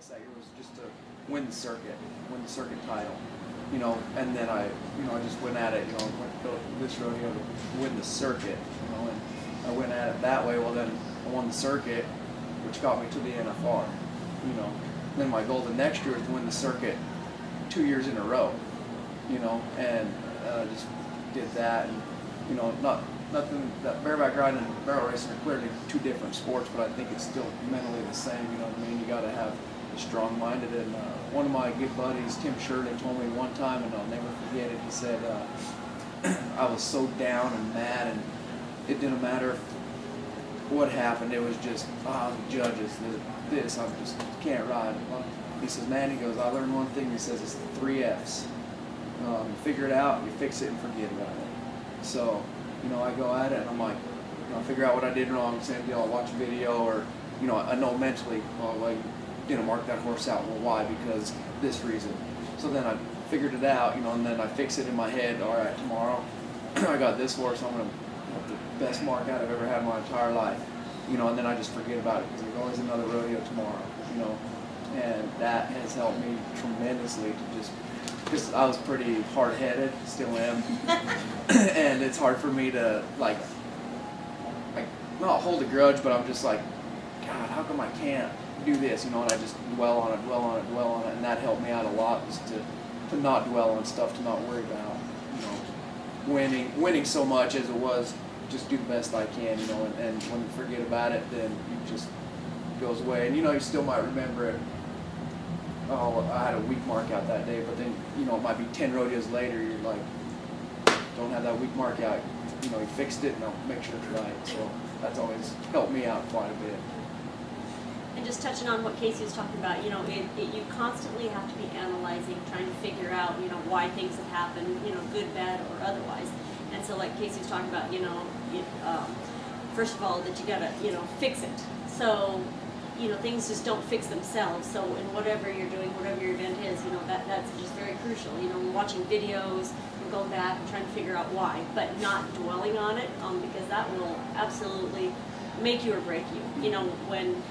race that year was just to win the circuit title, you know. And then I just went at it, you know, went to this rodeo to win the circuit, you know, and I went at it that way. Well, then I won the circuit, which got me to the NFR, you know. Then my goal the next year is to win the circuit 2 years in a row, you know, and just did that, and you know, nothing that bareback riding and barrel racing are clearly two different sports, but I think it's still mentally the same. You know what I mean? You got to have strong-minded. And one of my good buddies, Tim Shirley, told me one time, and I'll never forget it. He said, I was so down and mad, and it didn't matter what happened. It was just, the judges, this, I just can't ride. He says, man, he goes, I learned one thing. He says, it's the 3 F's. You figure it out, you fix it, and forget about it. So, you know, I go at it, and I'm like, you know, I figure out what I did wrong. Same deal, I'll watch a video, or, you know, I know mentally, well, like, you know, mark that horse out. Well, why? Because this reason. So then I figured it out, you know, and then I fix it in my head. All right, tomorrow I got this horse. I'm going to have the best mark out I've ever had in my entire life, you know, and then I just forget about it because there's always another rodeo tomorrow, you know, and that has helped me tremendously to just, because I was pretty hard-headed, still am, and it's hard for me to, like, not hold a grudge, but I'm just like, God, how come I can't do this, you know, and I just dwell on it, and that helped me out a lot, just to not dwell on stuff, to not worry about, you know, winning so much as it was, just do the best I can, you know, and when you forget about it, then it just goes away, and, you know, you still might remember it. Oh, I had a weak mark out that day, but then, you know, it might be 10 rodeos later, you're like, don't have that weak mark out, you know, you fixed it, and I'll make sure it's right. So that's always helped me out quite a bit. And just touching on what Casey was talking about, you know, you constantly have to be analyzing, trying to figure out, you know, why things have happened, you know, good, bad, or otherwise. And so, like Casey was talking about, you know, first of all, that you gotta, you know, fix it. So, you know, things just don't fix themselves. So in whatever you're doing, whatever your event is, you know, that's just very crucial. You know, watching videos, and going back and trying to figure out why, but not dwelling on it, because that will absolutely make you or break you. You know, when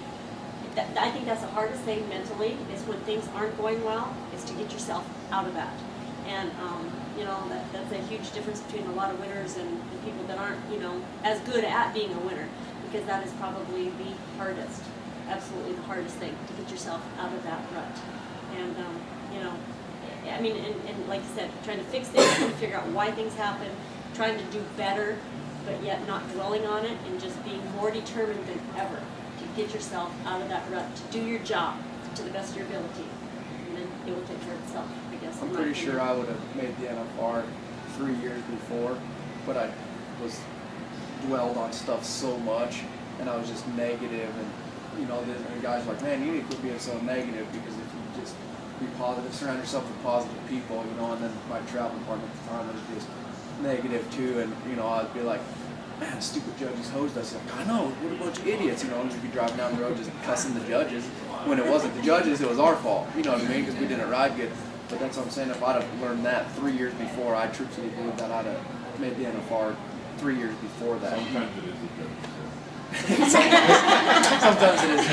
I think that's the hardest thing mentally, is when things aren't going well, is to get yourself out of that. And you know, that's a huge difference between a lot of winners and people that aren't, you know, as good at being a winner, because that is probably the hardest. Absolutely the hardest thing, to get yourself out of that rut. And you know, I mean, and like you said, trying to fix things, trying to figure out why things happen, trying to do better, but yet not dwelling on it, and just being more determined than ever to get yourself out of that rut, to do your job to the best of your ability, and then it will take care of itself, I guess. I'm pretty sure I would have made the NFR 3 years before, but I was dwelled on stuff so much, and I was just negative, and you know, the guys are like, man, you need to quit being so negative, because if you just be positive, surround yourself with positive people, you know. And then my travel partner at the time was just negative too, and you know, I'd be like, man, stupid judges hosed us. Like, I know, what a bunch of idiots, you know, and we'd be driving down the road just cussing the judges, when it wasn't the judges, it was our fault, you know what I mean, because we didn't ride good. But that's what I'm saying, if I'd have learned that 3 years before, I truthfully believe that I'd have made the NFR 3 years before that. Sometimes it is a joke. Sometimes it is.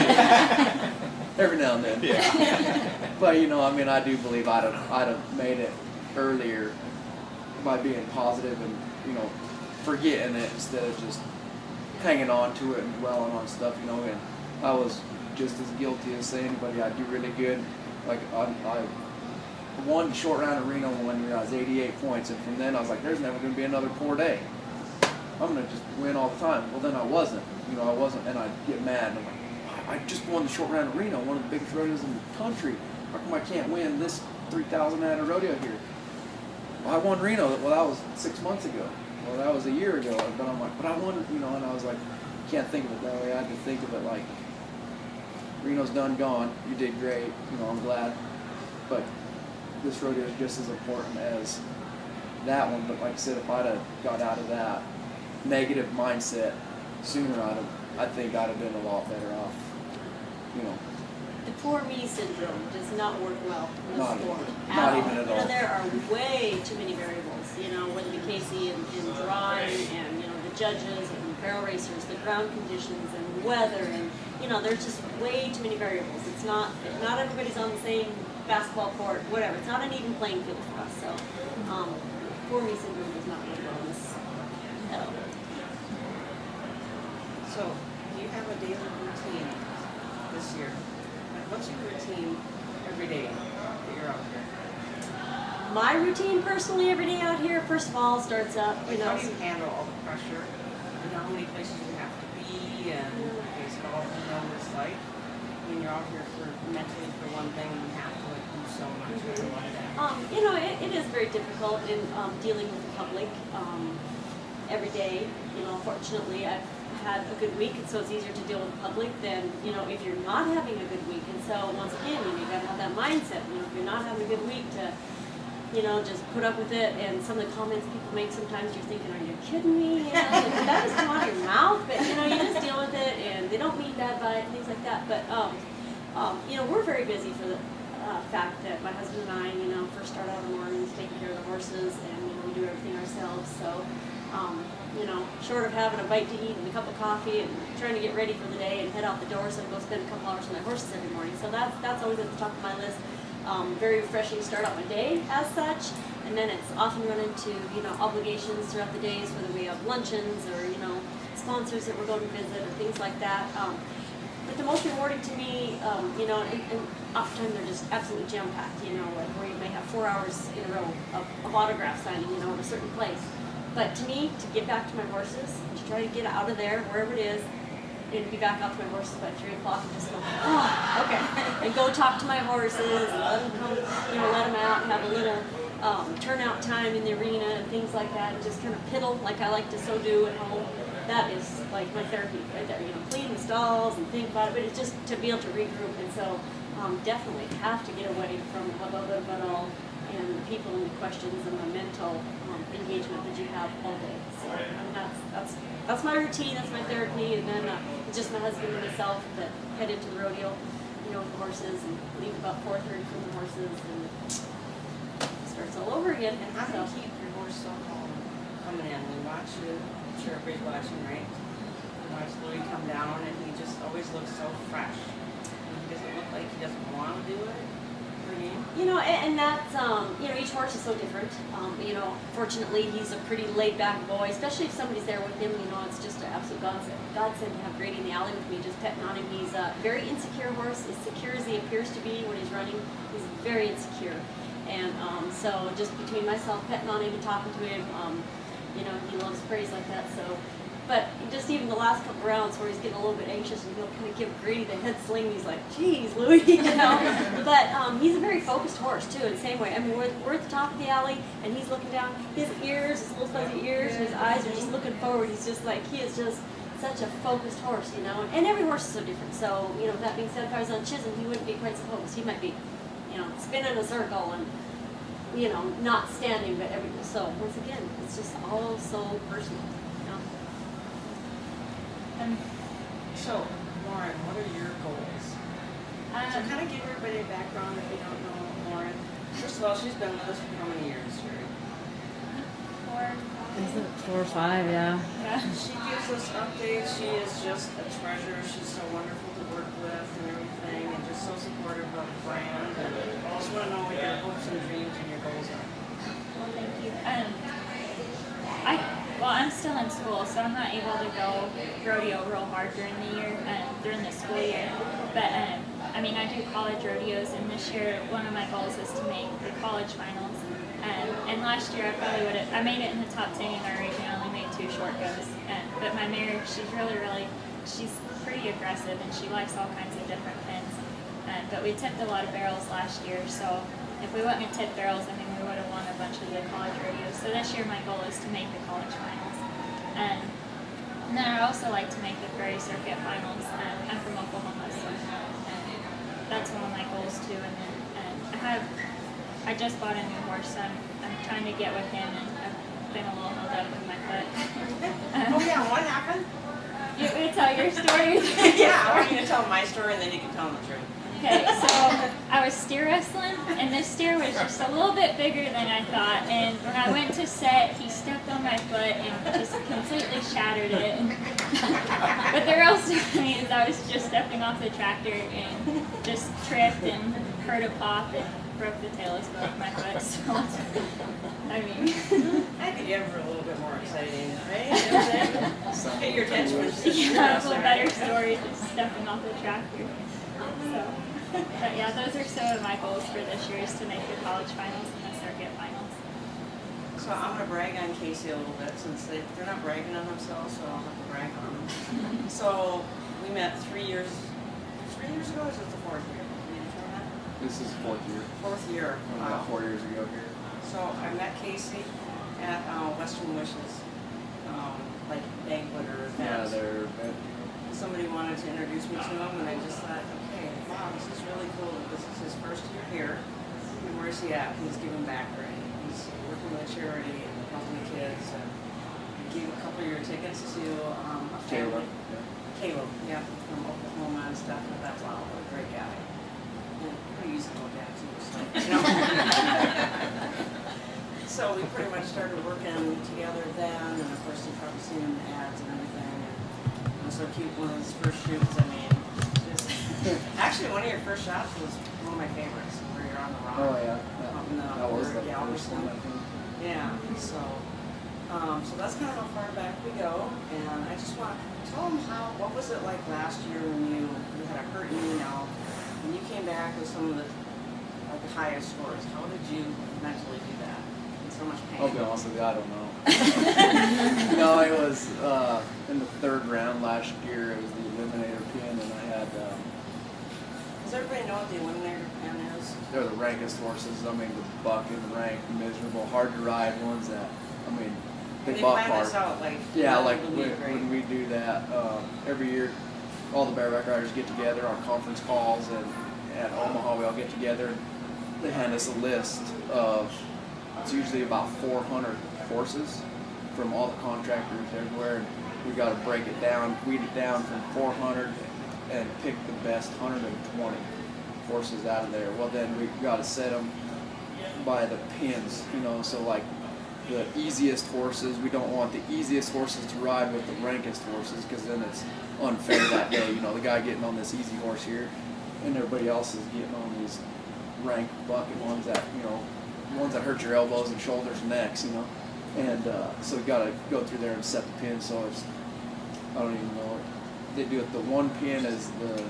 Every now and then. Yeah. But you know, I mean, I do believe I'd have made it earlier by being positive and, you know, forgetting it instead of just hanging on to it and dwelling on stuff, you know. And I was just as guilty as anybody. I do really good. Like I won the short round of Reno one year. I was 88 points, and from then I was like, there's never going to be another poor day. I'm going to just win all the time. Well, then I wasn't. You know, I wasn't, and I'd get mad. And I'm like, I just won the short round of Reno, one of the biggest rodeos in the country. How come I can't win this 3,000 at a rodeo here? Well, I won Reno. Well, that was 6 months ago. Well, that was a year ago. But I'm like, but I won, you know, and I was like, can't think of it that way. I had to think of it like, Reno's done, gone. You did great. You know, I'm glad. But this rodeo is just as important as that one. But like I said, if I'd have got out of that negative mindset sooner, I think I'd have been a lot better off, you know. The poor me syndrome does not work well in the sport. Not even at all. You know, there are way too many variables, you know, whether it be Casey and drawing, and, you know, the judges and barrel racers, the ground conditions and weather, and you know, there's just way too many variables. It's not everybody's on the same basketball court, whatever. It's not an even playing field for us. So, poor me syndrome does not really go on this at all. So, do you have a daily routine this year? Like, what's your routine every day that you're out here? My routine personally every day out here, first of all, starts up, you Like, know. how do you handle all the pressure? You know how many places you have to be and baseball, you know what it's like? I mean, you're out here for mentally for one thing and you have to like do so much for a lot of that. You know, it is very difficult in dealing with the public every day. You know, fortunately, I've had a good week, and so it's easier to deal with the public than, you know, if you're not having a good week. And so, once again, you gotta have that mindset. You know, if you're not having a good week, to, you know, just put up with it. And some of the comments people make, sometimes you're thinking, are you kidding me? You know, like, that doesn't come out of your mouth, but, you know, you just deal with it, and they don't mean bad by it, things like that. But, you know, we're very busy for the fact that my husband and I, you know, first start out in the mornings taking care of the horses, and, you know, we do everything ourselves. So, you know, short of having a bite to eat and a cup of coffee and trying to get ready for the day and head out the door, so I go spend a couple hours with my horses every morning. So that's always at the top of my list. Very refreshing to start out my day as such, and then it's often run into, you know, obligations throughout the days, whether we have luncheons or, you know, sponsors that we're going to visit or things like that. But the most rewarding to me, you know, and oftentimes they're just absolutely jam-packed, you know, like where you may have 4 hours in a row of autograph signing, you know, at a certain place. But to me, to get back to my horses, to try to get out of there, wherever it is, and be back out to my horses by 3 o'clock and just go, oh, okay, and go talk to my horses and let them come, you know, let them out and have a little turnout time in the arena and things like that, and just kind of piddle like I like to so do at home. That is like my therapy right there, you know, clean the stalls and think about it, but it's just to be able to regroup. And so definitely have to get away from the all and the people and the questions and the mental engagement that you have all day. So I mean, that's my routine, that's my therapy, and then it's just my husband and myself that head into the rodeo, you know, with the horses, and leave about 4:30 from the horses, and it starts all over again. And how do you keep your horse so calm coming in? We watch you, I'm sure everybody's watching, right? We watch Louis come down, and he just always looks so fresh. And he doesn't look like he doesn't want to do it. You know, and that's, you know, each horse is so different. You know, fortunately, he's a pretty laid-back boy, especially if somebody's there with him. You know, it's just an absolute godsend to have Grady in the alley with me, just petting on him. He's a very insecure horse, as secure as he appears to be when he's running. He's very insecure. And so just between myself petting on him and talking to him, you know, he loves praise like that. So, but just even the last couple rounds where he's getting a little bit anxious and he'll kind of give Grady the head sling, he's like, geez, Louie, you know. But he's a very focused horse too, in the same way. I mean, we're at the top of the alley and he's looking down. His ears, his little fuzzy ears, and his eyes are just looking forward. He's just like, he is just such a focused horse, you know. And every horse is so different. So, you know, with that being said, if I was on Chisholm, he wouldn't be quite so focused. He might be, you know, spinning a circle and, you know, not standing, but everything. So once again, it's just all so personal. So, Lauren, what are your goals? So kind of give everybody a background if you don't know Lauren. First of all, she's been with us for how many years, Sherry? 4 or 5, yeah. She gives us updates. She is just a treasure. She's so wonderful to work with and everything, and just so supportive of the brand. And I just want to know what your hopes and dreams and your goals are. Well, thank you. I'm still in school, so I'm not able to go rodeo real hard during the year, during the school year. But I mean, I do college rodeos, and this year one of my goals is to make the college finals. And last year I made it in the top 10 in our region. I only made 2 short goes. But my mare, she's she's pretty aggressive, and she likes all kinds of different pins. But we tipped a lot of barrels last year, so if we wouldn't have tipped barrels, I mean, we would have won a bunch of the college rodeos. So this year my goal is to make the college finals. And then I'd also like to make the Prairie Circuit finals. I'm from Oklahoma, so that's one of my goals too. And then I just bought a new horse, so I'm trying to get with him, and I've been a little held up with my foot. Oh yeah, what happened? You want me to tell your story? Yeah, I want you to tell my story, and then you can tell them the truth. Okay, so I was steer wrestling, and this steer was just a little bit bigger than I thought. And when I went to set, he stepped on my foot and just completely shattered it. And But the real story is I was just stepping off the tractor and just tripped and heard a pop and broke the telescope of my foot. So, I mean, I could give her a little bit more exciting, right? You know what I'm saying? Get your attention when she's yeah, it's a better story just stepping off the tractor. So, but yeah, those are some of my goals for this year is to make the college finals and the circuit finals. So I'm going to brag on Casey a little bit since they're not bragging on themselves, so I'll have to brag on them. So we met 3 years ago, or is it the 4th year? Can you tell that? This is 4th year. 4th year. About 4 years ago here. So I met Casey at Western Wishes, like banquet or Yeah, event. they're Somebody wanted to introduce me to him, and I just thought, okay, wow, this is really cool that this is his first year here. And where's he at? He's giving back already. He's working with a charity and helping the kids. And he gave a couple of your tickets to a Taylor. family. Caleb, yeah, from Oklahoma and stuff. And that's wow, what a great guy. And pretty easy to look at too. So, you know. So we pretty much started working together then, and of course you've probably seen him in the ads and everything. And it was so cute, one of his first shoots. I mean, just actually one of your first shots was one of my favorites, where you're on the rock. Oh yeah. Up in the That was the Galveston. first one, I think. Yeah, so that's kind of how far back we go, and I just want to tell them what was it like last year when you had a hurt knee now, when you came back with some of the highest scores. How did you mentally do that in so much pain? I'll be honest with you, I don't know. No, it was in the 3rd round last year. It was the eliminator pin, and I had. Does everybody know what the eliminator pin is? They're the rankest horses. I mean, the bucking, rank, miserable, hard to ride ones that. I mean, When they you buck plan hard. this out, like Yeah, you know, like it'll be great. when we do that every year, all the bareback riders get together on conference calls, and at Omaha we all get together. And they hand us a list of, it's usually about 400 horses from all the contractors everywhere. And we got to break it down, weed it down from 400, and pick the best 120 horses out of there. Well, then we got to set them by the pins, you know, so like the easiest horses, we don't want the easiest horses to ride with the rankest horses, because then it's unfair that day. You know, the guy getting on this easy horse here, and everybody else is getting on these ranked bucket ones that, you know, ones that hurt your elbows and shoulders and necks, you know. And so we got to go through there and set the pin. So it's, I don't even know, they do it, the one pin is the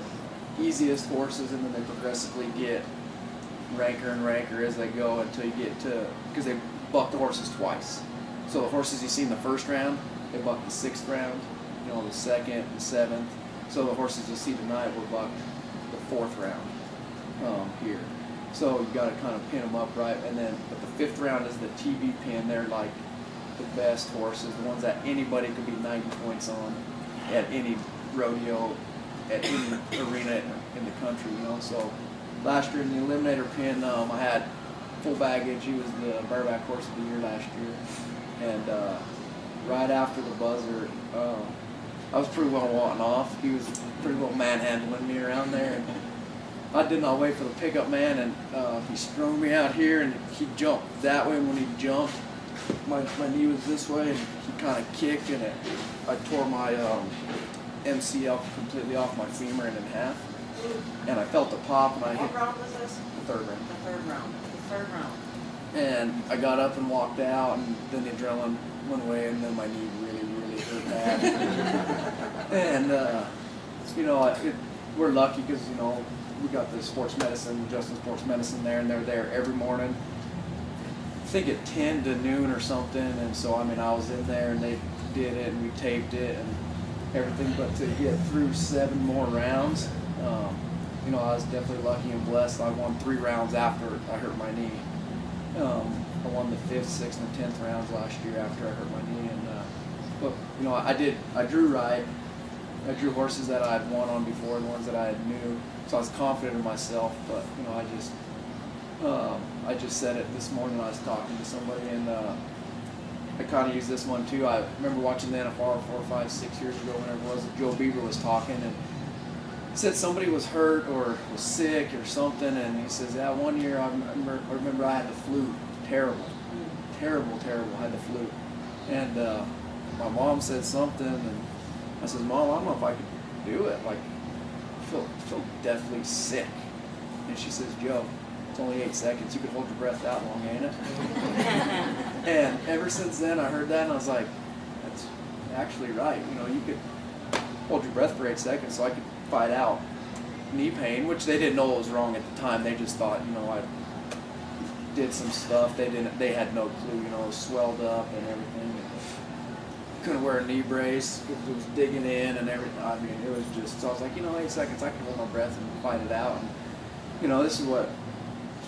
easiest horses, and then they progressively get ranker and ranker as they go until you get to, because they buck the horses twice. So the horses you see in the 1st round, they buck the 6th round, you know, the 2nd, the 7th. So the horses you'll see tonight were bucked the 4th round here. So you got to kind of pin them up right, and then but the 5th round is the TV pin. They're like the best horses, the ones that anybody could be 90 points on at any rodeo, at any arena in the country, you know. So last year in the eliminator pin, I had Full Baggage. He was the bareback horse of the year last year, and right after the buzzer, I was pretty well wanting off. He was pretty well manhandling me around there, and I did not wait for the pickup man, and he strung me out here, and he jumped that way. And when he jumped, my knee was this way, and he kind of kicked, and I tore my MCL completely off my femur and in half, and I felt the pop, and I hit What round was this? the 3rd round. The 3rd round. The 3rd round. And I got up and walked out, and then the adrenaline went away, and then my knee really, really hurt bad. And you know, we're lucky because, you know, we got the sports medicine, Justin Sports Medicine there, and they're there every morning. I think at 10 to noon or something, and so I mean I was in there, and they did it, and we taped it and everything. But to get through 7 more rounds, you know, I was definitely lucky and blessed. I won 3 rounds after I hurt my knee. I won the 5th, 6th, and 10th rounds last year after I hurt my knee, and but you know, I drew right. I drew horses that I had won on before, the ones that I had knew, so I was confident in myself. But you know, I just said it this morning when I was talking to somebody, and I kind of used this one too. I remember watching the NFR 4, 5, 6 years ago, whenever it was, Joe Beaver was talking, and he said somebody was hurt or was sick or something, and he says, yeah, one year I remember I had the flu, terrible, I had the flu, and my mom said something, and I says, Mom, I don't know if I could do it. Like, I feel deathly sick. And she says, Joe, it's only 8 seconds. You could hold your breath that long, ain't it? And ever since then, I heard that, and I was like, that's actually right. You know, you could hold your breath for 8 seconds, so I could fight out knee pain, which they didn't know it was wrong at the time. They just thought, you know, I did some stuff. They had no clue, you know, it was swelled up and everything. Couldn't wear a knee brace. It was digging in and everything. I mean, it was just, so I was like, you know, 8 seconds, I can hold my breath and fight it out. And, you know, it's what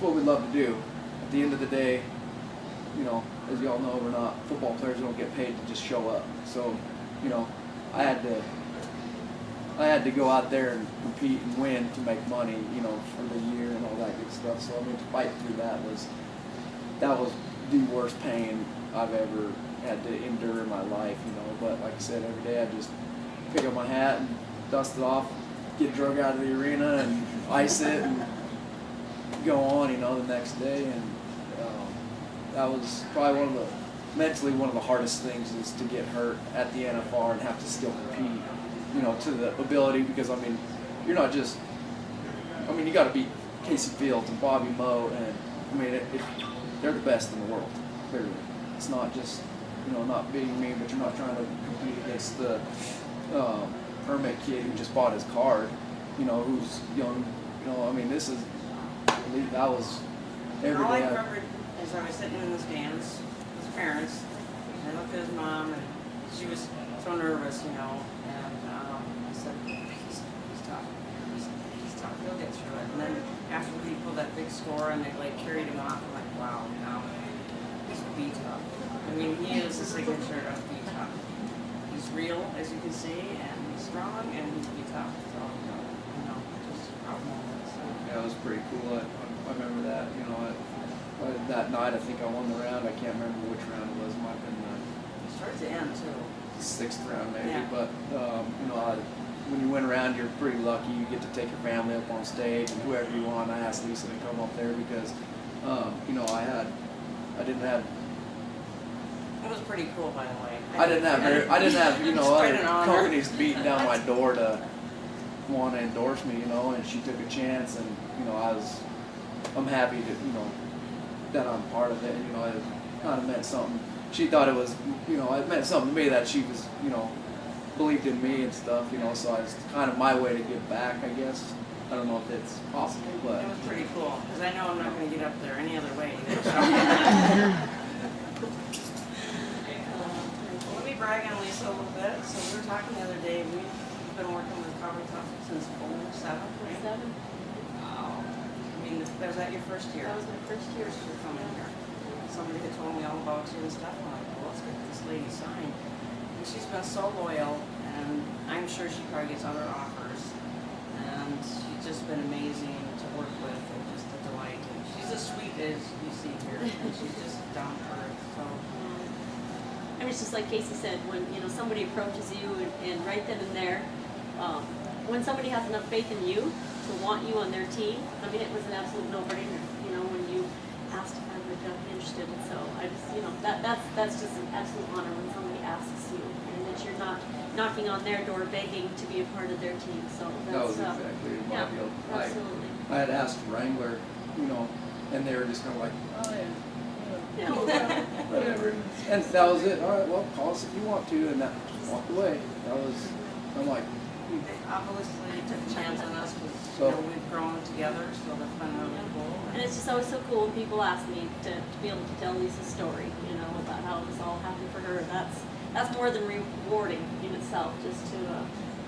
we love to do. At the end of the day, you know, as y'all know, we're not football players. We don't get paid to just show up. So, you know, I had to go out there and compete and win to make money, you know, for the year and all that good stuff. So I mean, to fight through that was the worst pain I've ever had to endure in my life, you know. But like I said, every day I just pick up my hat and dust it off, get drug out of the arena and ice it and go on, you know, the next day. And that was probably mentally one of the hardest things is to get hurt at the NFR and have to still compete, you know, to the ability, because I mean, you're not just, I mean, you got to beat Casey Fields and Bobby Moe, and I mean, they're the best in the world, clearly. It's not just, you know, not beating me, but you're not trying to compete against the permit kid who just bought his card, you know, who's young, you know, I mean, that was every All I day. remembered is I was sitting in the stands with his parents, and I looked at his mom, and she was so nervous, you know, and I said, he's tough. He's tough. He'll get through it. And then after he pulled that big score and they like carried him off, I'm like, wow, now he's B.Tuff. I mean, he is the signature of B.Tuff. He's real, as you can see, and he's strong, and he's B.Tuff. So, you know, just a proud moment. So. Yeah, it was pretty cool. I remember that, you know, that night I think I won the round. I can't remember which round it was. It might have been Towards the end, too. the 6th round maybe. Yeah. But, you know, when you win around, you're pretty lucky. You get to take your family up on stage and whoever you want. I asked Lisa to come up there because, you know, I didn't have. It was pretty cool, by the way. I didn't have, you know, It's quite other an honor. companies beating down my door to want to endorse me, you know, and she took a chance, and, you know, I'm happy to, you know, that I'm part of it, you know, it kind of meant something. She thought it was, you know, it meant something to me that she was, you know, believed in me and stuff, you know, so it's kind of my way to give back, I guess. I don't know if it's possible, but. It was pretty cool, because I know I'm not going to get up there any other way. So. Let me brag on Lisa a little bit. So we were talking the other day, we've been working with Cowgirl Tuff since 2007, right? 7. Wow. I mean, was that your first year? That was my first year. For coming here. Somebody had told me all about you and stuff. I'm like, well, let's get this lady signed. And she's been so loyal, and I'm sure she probably gets other offers. And she's just been amazing to work with, and just a delight. And she's as sweet as you see here, and she's just down to earth. So. I mean, it's just like Casey said, when, you know, somebody approaches you and right then and there, when somebody has enough faith in you to want you on their team, I mean, it was an absolute no-brainer, you know, when you asked if I would be interested. And so I just, you know, that's just an absolute honor when somebody asks you, and that you're not knocking on their door begging to be a part of their team. So That that's, was exactly my yeah, deal. absolutely. I had asked Wrangler, you know, and they were just kind of like, oh yeah, Yeah. whatever. And that was it. All right, well, call us if you want to, and that just walked away. I'm like, They obviously took a chance on us because So- you know, we've grown together, so that's been really cool. And it's just always so cool when people ask me to be able to tell Lisa's story, you know, about how this all happened for her. That's more than rewarding in itself, just to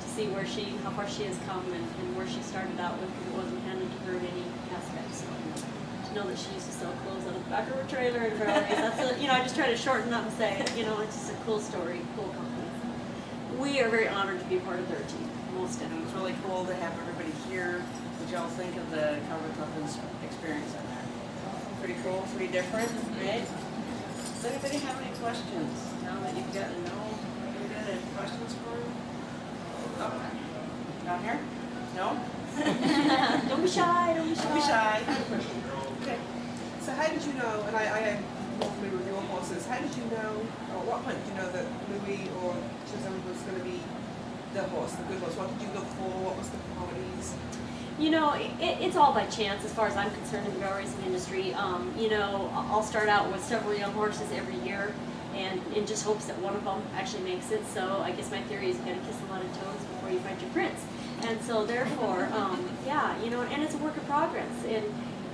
see how far she has come and where she started out with, because it wasn't handed to her in any aspect. So to know that she used to sell clothes out of the back of her trailer and groceries, you know, I just try to shorten up and say, you know, it's just a cool story, cool company. We are very honored to be part of their team, most And definitely. it's really cool to have everybody here. What y'all think of the Cowgirl Tuff experience in there? Pretty cool, pretty different, right? Does anybody have any questions now that you've gotten to know pretty good? Any questions for me? Oh, down here? No? Don't be shy, don't be shy. Don't be shy. Okay. So how did you know, and I am more familiar with your horses, how did you know, or what point did you know that Louis or Chisholm was going to be the horse, the good horse? What did you look for? What was the qualities? You know, it's all by chance as far as I'm concerned in the barrel racing industry. You know, I'll start out with several young horses every year, and in just hopes that one of them actually makes it. So I guess my theory is you gotta kiss a lot of toads before you find your prince. And so therefore, yeah, you know, and it's a work of progress.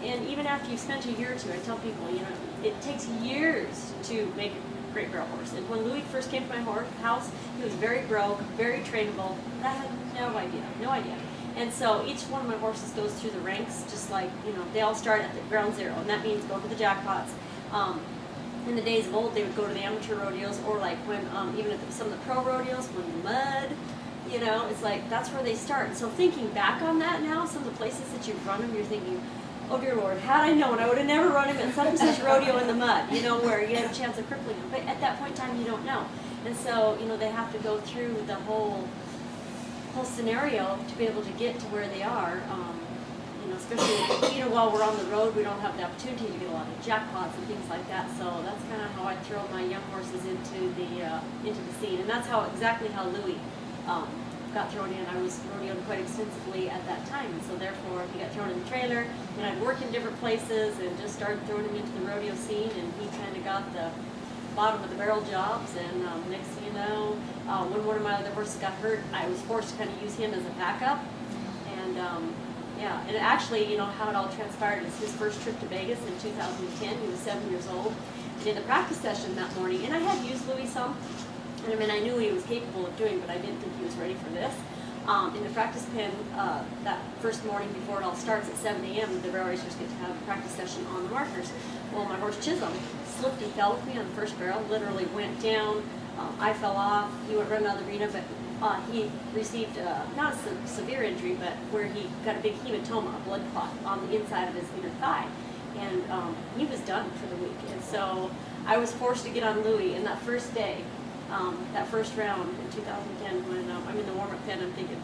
And even after you've spent a year or two, I tell people, you know, it takes years to make a great barrel horse. And when Louis first came to my house, he was very broke, very trainable. I had no idea. And so each one of my horses goes through the ranks, just like, you know, they all start at the ground zero, and that means go to the jackpots. In the days of old, they would go to the amateur rodeos, or like when, even at some of the pro rodeos, when the mud, you know, it's like, that's where they start. And so thinking back on that now, some of the places that you've run them, you're thinking, oh dear Lord, had I known, I would have never run him at such and such rodeo in the mud, you know, where you have a chance of crippling him. But at that point in time, you don't know. And so, you know, they have to go through the whole scenario to be able to get to where they are. You know, especially, you know, while we're on the road, we don't have the opportunity to get a lot of jackpots and things like that. So that's kind of how I throw my young horses into the scene, and that's exactly how Louis got thrown in. I was rodeoed quite extensively at that time, and so therefore he got thrown in the trailer, and I'd work in different places and just started throwing him into the rodeo scene, and he kind of got the bottom of the barrel jobs. And next thing you know, when one of my other horses got hurt, I was forced to kind of use him as a backup. And yeah, and actually, you know, how it all transpired is his first trip to Vegas in 2010. He was 7 years old. I did a practice session that morning, and I had used Louis some. And I mean, I knew he was capable of doing, but I didn't think he was ready for this. In the practice pen, that first morning before it all starts at 7 a.m., the barrel racers get to have a practice session on the markers. Well, my horse Chisholm slipped and fell with me on the first barrel, literally went down. I fell off. He went right out of the arena, but he received not a severe injury, but where he got a big hematoma, a blood clot on the inside of his inner thigh. And he was done for the week. And so I was forced to get on Louis. And that first day, that first round in 2010, when I'm in the warm-up pen, I'm thinking,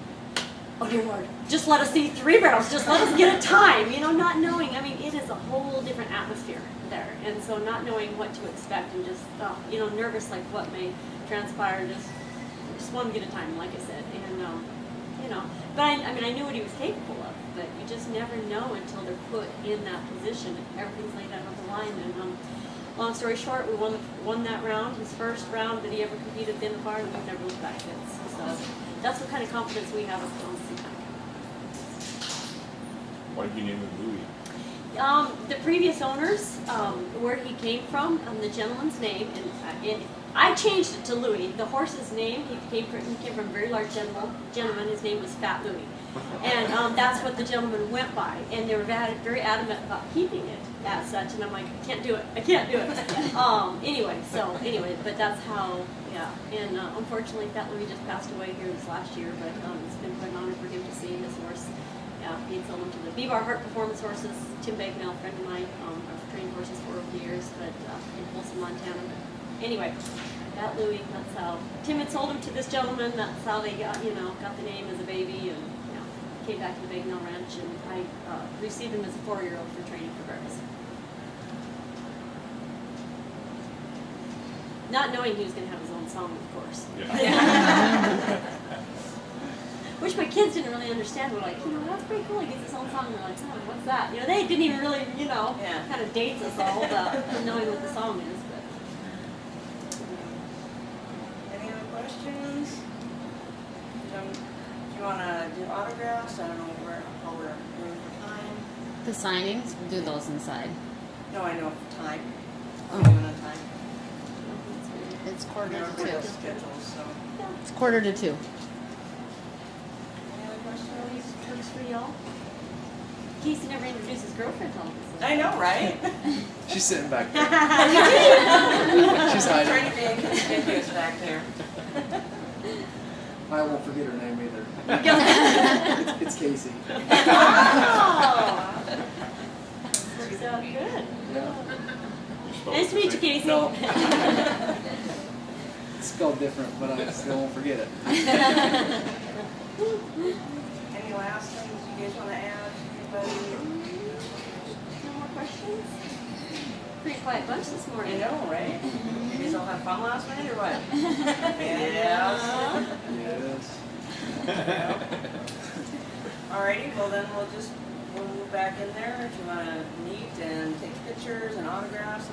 oh dear Lord, just let us see 3 barrels, just let us get a time, you know, not knowing. I mean, it is a whole different atmosphere there. And so not knowing what to expect, and just, you know, nervous like what may transpire, just want to get a time, like I said. And, you know, but I mean, I knew what he was capable of, but you just never know until they're put in that position. Everything's laid out on the line. And long story short, we won that round, his first round that he ever competed in the NFR, and we've never looked back since. So that's what kind of confidence we have with Thomas. Why did you name him Louis? The previous owners, where he came from, the gentleman's name, and I changed it to Louis. The horse's name, he came from a very large gentleman. His name was Fat Louis, and that's what the gentleman went by. And they were very adamant about keeping it as such. And I'm like, I can't do it. Anyway, but that's how. Yeah. And unfortunately, Fat Louis just passed away here this last year. But it's been quite an honor for him to see his horse. Yeah, he sold them to the B-Bar Heart Performance horses. Tim Bagnell, a friend of mine, I've trained horses for over the years, but in Folsom, Montana. But anyway, that Louis, that's how Tim had sold him to this gentleman. That's how they got the name as a baby, and came back to the Bagnell Ranch, and I received him as a 4-year-old for training for barrels. Not knowing he was going to have his own song, of course. Yeah. Which my kids didn't really understand. We're like, that's pretty cool. He gets his own song. And they're like, oh, what's that? They didn't even really, kind of dates us all about knowing what the song is. But Any other questions? Do you want to do autographs? I don't know how we're doing for time. The signings, we'll do those inside. No, I know for time. Oh. We're doing on time. It's quarter Our to 2. schedules, so. It's quarter to 2. Any other questions? works for y'all. Casey never introduced his girlfriend to all of us. I know, right? She's sitting back there. She's hiding. Trying to be conspicuous back there. I won't forget her name either. It's Casey. Oh! Works out good. Yeah. Nice to meet you, Casey. No. It's spelled different, but I still won't forget it. Any last things you guys want to add? Anybody? No more questions? Pretty quiet bunch this morning. I know, right? You guys all have fun last night or what? Yes. Yes. Alrighty, well then we'll move back in there if you wanna meet and take pictures and autographs